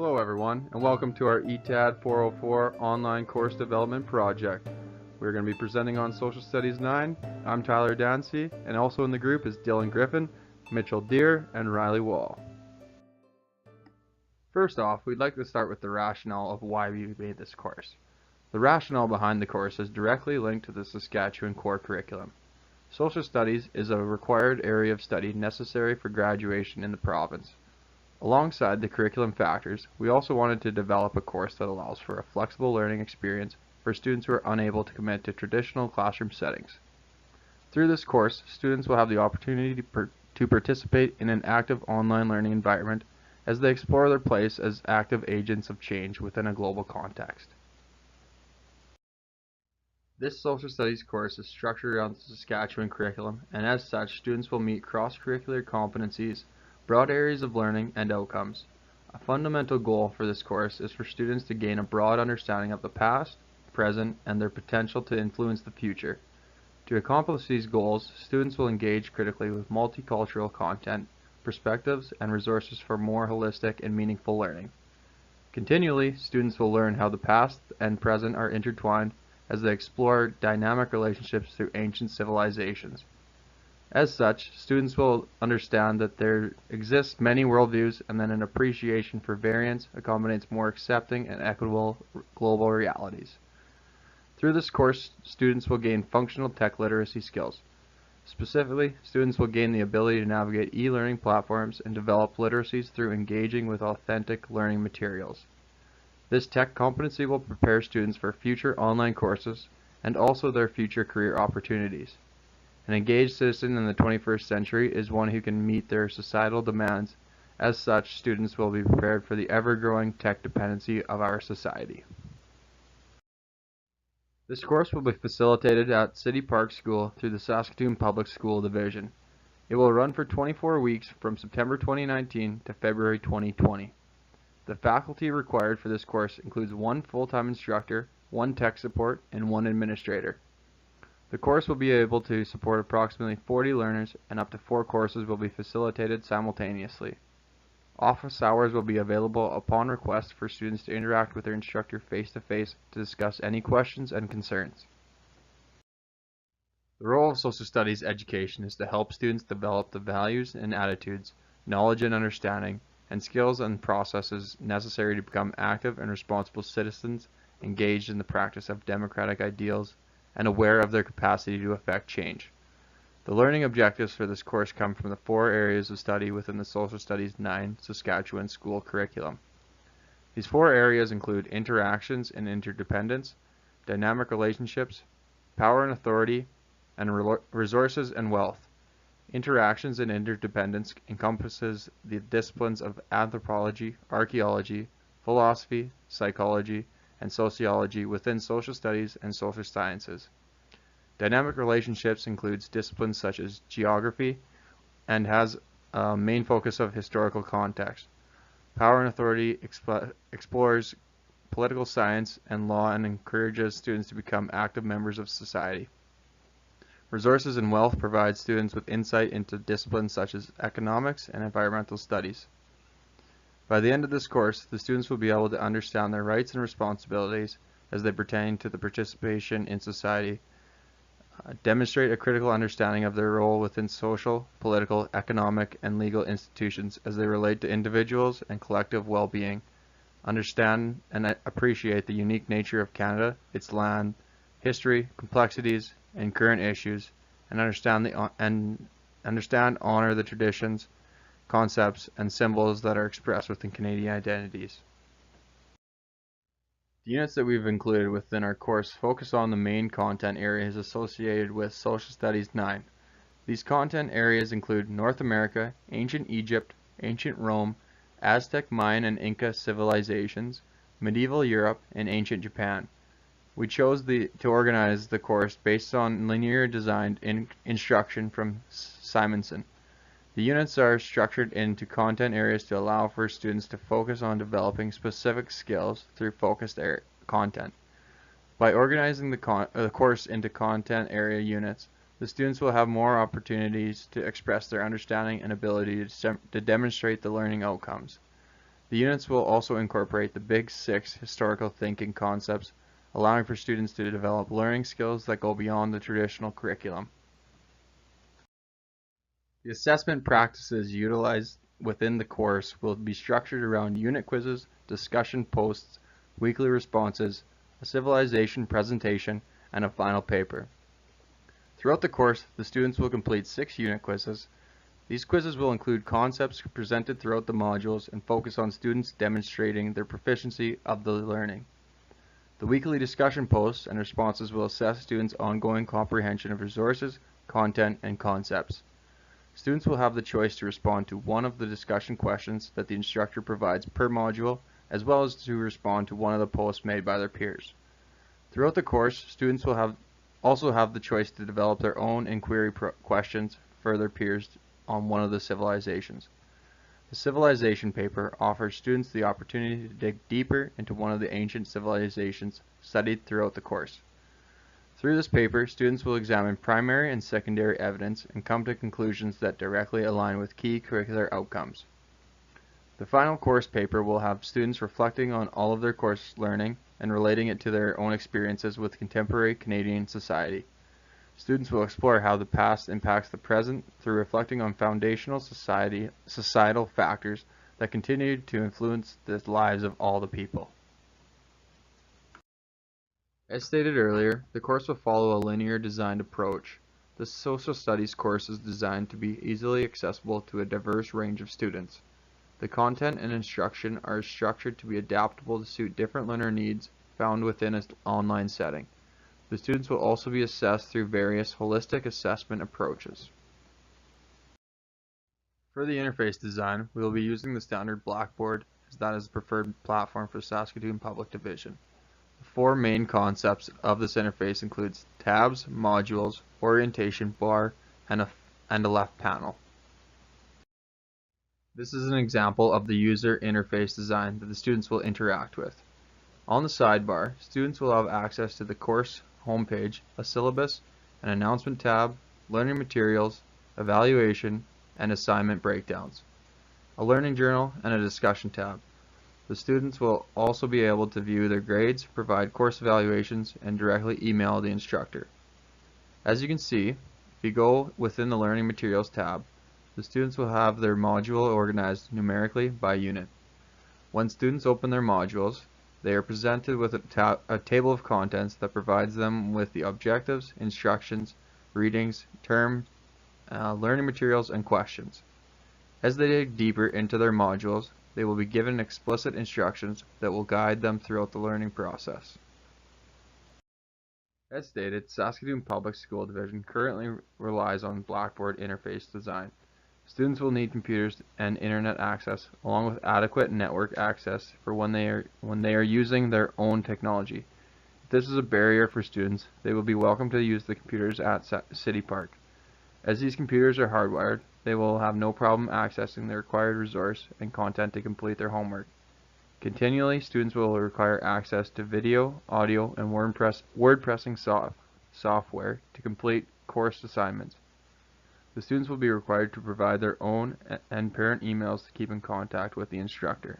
Hello everyone, and welcome to our ETAD 404 online course development project. We're going to be presenting on Social Studies 9. I'm Tyler Dancy, and also in the group is Dylan Griffin, Mitchell Deere, and Riley Wall. First off, we'd like to start with the rationale of why we made this course. The rationale behind the course is directly linked to the Saskatchewan core curriculum. Social Studies is a required area of study necessary for graduation in the province. Alongside the curriculum factors, we also wanted to develop a course that allows for a flexible learning experience for students who are unable to commit to traditional classroom settings. Through this course, students will have the opportunity to participate in an active online learning environment as they explore their place as active agents of change within a global context. This Social Studies course is structured around the Saskatchewan curriculum, and as such, students will meet cross-curricular competencies, broad areas of learning, and outcomes. A fundamental goal for this course is for students to gain a broad understanding of the past, present, and their potential to influence the future. To accomplish these goals, students will engage critically with multicultural content, perspectives, and resources for more holistic and meaningful learning. Continually, students will learn how the past and present are intertwined as they explore dynamic relationships through ancient civilizations. As such, students will understand that there exist many worldviews and that an appreciation for variance accommodates more accepting and equitable global realities. Through this course, students will gain functional tech literacy skills. Specifically, students will gain the ability to navigate e-learning platforms and develop literacies through engaging with authentic learning materials. This tech competency will prepare students for future online courses and also their future career opportunities. An engaged citizen in the 21st century is one who can meet their societal demands. As such, students will be prepared for the ever-growing tech dependency of our society. This course will be facilitated at City Park School through the Saskatoon Public School Division. It will run for 24 weeks from September 2019 to February 2020. The faculty required for this course includes one full-time instructor, one tech support, and one administrator. The course will be able to support approximately 40 learners, and up to 4 courses will be facilitated simultaneously. Office hours will be available upon request for students to interact with their instructor face-to-face to discuss any questions and concerns. The role of social studies education is to help students develop the values and attitudes, knowledge and understanding, and skills and processes necessary to become active and responsible citizens engaged in the practice of democratic ideals and aware of their capacity to affect change. The learning objectives for this course come from the 4 areas of study within the Social Studies 9 Saskatchewan school curriculum. These 4 areas include interactions and interdependence, dynamic relationships, power and authority, and resources and wealth. Interactions and interdependence encompasses the disciplines of anthropology, archaeology, philosophy, psychology, and sociology within social studies and social sciences. Dynamic relationships includes disciplines such as geography and has a main focus of historical context. Power and authority explores political science and law and encourages students to become active members of society. Resources and wealth provide students with insight into disciplines such as economics and environmental studies. By the end of this course, the students will be able to understand their rights and responsibilities as they pertain to the participation in society, demonstrate a critical understanding of their role within social, political, economic, and legal institutions as they relate to individuals and collective well-being, understand and appreciate the unique nature of Canada, its land, history, complexities, and current issues, and honor the traditions, concepts, and symbols that are expressed within Canadian identities. The units that we've included within our course focus on the main content areas associated with Social Studies 9. These content areas include North America, Ancient Egypt, Ancient Rome, Aztec, Mayan, and Inca civilizations, Medieval Europe, and Ancient Japan. We chose to organize the course based on linear designed instruction from Simonson. The units are structured into content areas to allow for students to focus on developing specific skills through focused content. By organizing the course into content area units, the students will have more opportunities to express their understanding and ability to demonstrate the learning outcomes. The units will also incorporate the Big Six historical thinking concepts, allowing for students to develop learning skills that go beyond the traditional curriculum. The assessment practices utilized within the course will be structured around unit quizzes, discussion posts, weekly responses, a civilization presentation, and a final paper. Throughout the course, the students will complete 6 unit quizzes. These quizzes will include concepts presented throughout the modules and focus on students demonstrating their proficiency of the learning. The weekly discussion posts and responses will assess students' ongoing comprehension of resources, content, and concepts. Students will have the choice to respond to one of the discussion questions that the instructor provides per module, as well as to respond to one of the posts made by their peers. Throughout the course, students will also have the choice to develop their own inquiry questions for their peers on one of the civilizations. The civilization paper offers students the opportunity to dig deeper into one of the ancient civilizations studied throughout the course. Through this paper, students will examine primary and secondary evidence and come to conclusions that directly align with key curricular outcomes. The final course paper will have students reflecting on all of their course learning and relating it to their own experiences with contemporary Canadian society. Students will explore how the past impacts the present through reflecting on foundational societal factors that continue to influence the lives of all the people. As stated earlier, the course will follow a linear designed approach. The social studies course is designed to be easily accessible to a diverse range of students. The content and instruction are structured to be adaptable to suit different learner needs found within an online setting. The students will also be assessed through various holistic assessment approaches. For the interface design, we will be using the standard Blackboard, as that is the preferred platform for Saskatoon Public Division. The 4 main concepts of this interface includes tabs, modules, orientation bar, and a left panel. This is an example of the user interface design that the students will interact with. On the sidebar, students will have access to the course homepage, a syllabus, an announcement tab, learning materials, evaluation, and assignment breakdowns, a learning journal, and a discussion tab. The students will also be able to view their grades, provide course evaluations, and directly email the instructor. As you can see, if you go within the learning materials tab, the students will have their module organized numerically by unit. When students open their modules, they are presented with a table of contents that provides them with the objectives, instructions, readings, terms, learning materials, and questions. As they dig deeper into their modules, they will be given explicit instructions that will guide them throughout the learning process. As stated, Saskatoon Public School Division currently relies on Blackboard interface design. Students will need computers and internet access, along with adequate network access for when they are using their own technology. If this is a barrier for students, they will be welcome to use the computers at City Park. As these computers are hardwired, they will have no problem accessing the required resource and content to complete their homework. Continually, students will require access to video, audio, and word pressing software to complete course assignments. The students will be required to provide their own and parent emails to keep in contact with the instructor.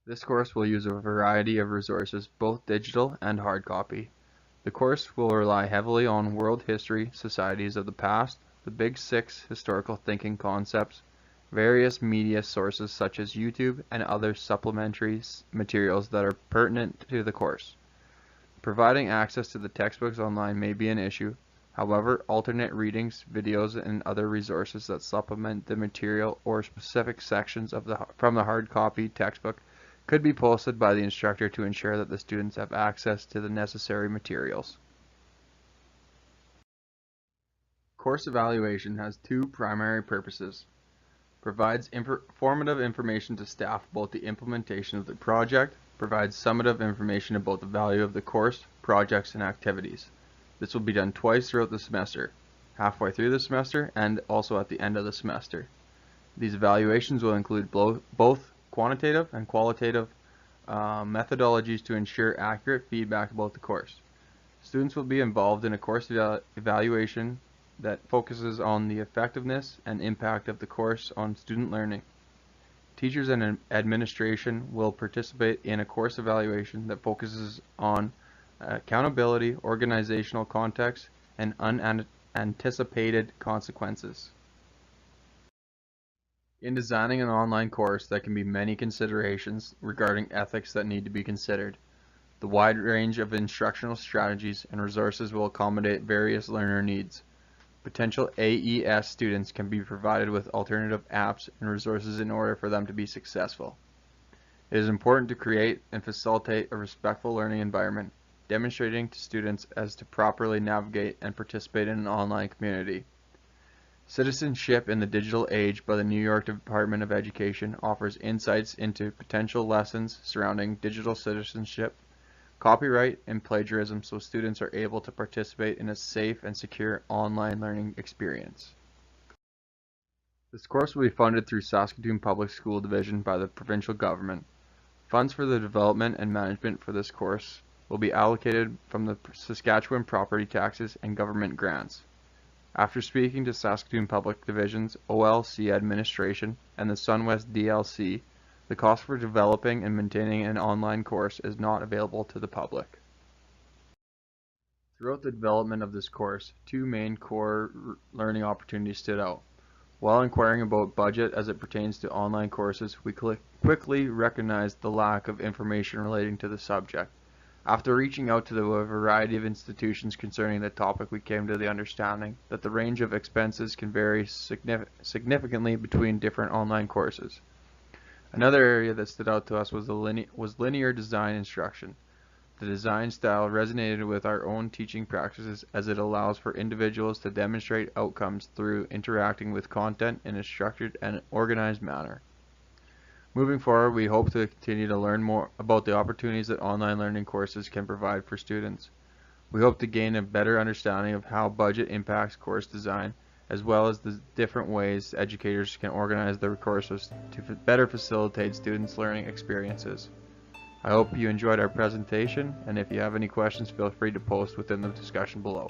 This course will use a variety of resources, both digital and hard copy. The course will rely heavily on world history societies of the past, the Big Six historical thinking concepts, various media sources such as YouTube, and other supplementary materials that are pertinent to the course. Providing access to the textbooks online may be an issue. However, alternate readings, videos, and other resources that supplement the material or specific sections from the hard copy textbook could be posted by the instructor to ensure that the students have access to the necessary materials. Course evaluation has 2 primary purposes. Provides informative information to staff about the implementation of the project, provides summative information about the value of the course, projects, and activities. This will be done twice throughout the semester, halfway through the semester and also at the end of the semester. These evaluations will include both quantitative and qualitative methodologies to ensure accurate feedback about the course. Students will be involved in a course evaluation that focuses on the effectiveness and impact of the course on student learning. Teachers and administration will participate in a course evaluation that focuses on accountability, organizational context, and unanticipated consequences. In designing an online course, there can be many considerations regarding ethics that need to be considered. The wide range of instructional strategies and resources will accommodate various learner needs. Potential AES students can be provided with alternative apps and resources in order for them to be successful. It is important to create and facilitate a respectful learning environment, demonstrating to students as to properly navigate and participate in an online community. Citizenship in the Digital Age by the New York Department of Education offers insights into potential lessons surrounding digital citizenship, copyright, and plagiarism so students are able to participate in a safe and secure online learning experience. This course will be funded through Saskatoon Public School Division by the provincial government. Funds for the development and management for this course will be allocated from the Saskatchewan property taxes and government grants. After speaking to Saskatoon Public Division's OLC administration and the SunWest DLC, the cost for developing and maintaining an online course is not available to the public. Throughout the development of this course, two main core learning opportunities stood out. While inquiring about budget as it pertains to online courses, we quickly recognized the lack of information relating to the subject. After reaching out to a variety of institutions concerning the topic, we came to the understanding that the range of expenses can vary significantly between different online courses. Another area that stood out to us was linear design instruction. The design style resonated with our own teaching practices as it allows for individuals to demonstrate outcomes through interacting with content in a structured and organized manner. Moving forward, we hope to continue to learn more about the opportunities that online learning courses can provide for students. We hope to gain a better understanding of how budget impacts course design, as well as the different ways educators can organize their courses to better facilitate students' learning experiences. I hope you enjoyed our presentation, and if you have any questions, feel free to post within the discussion below.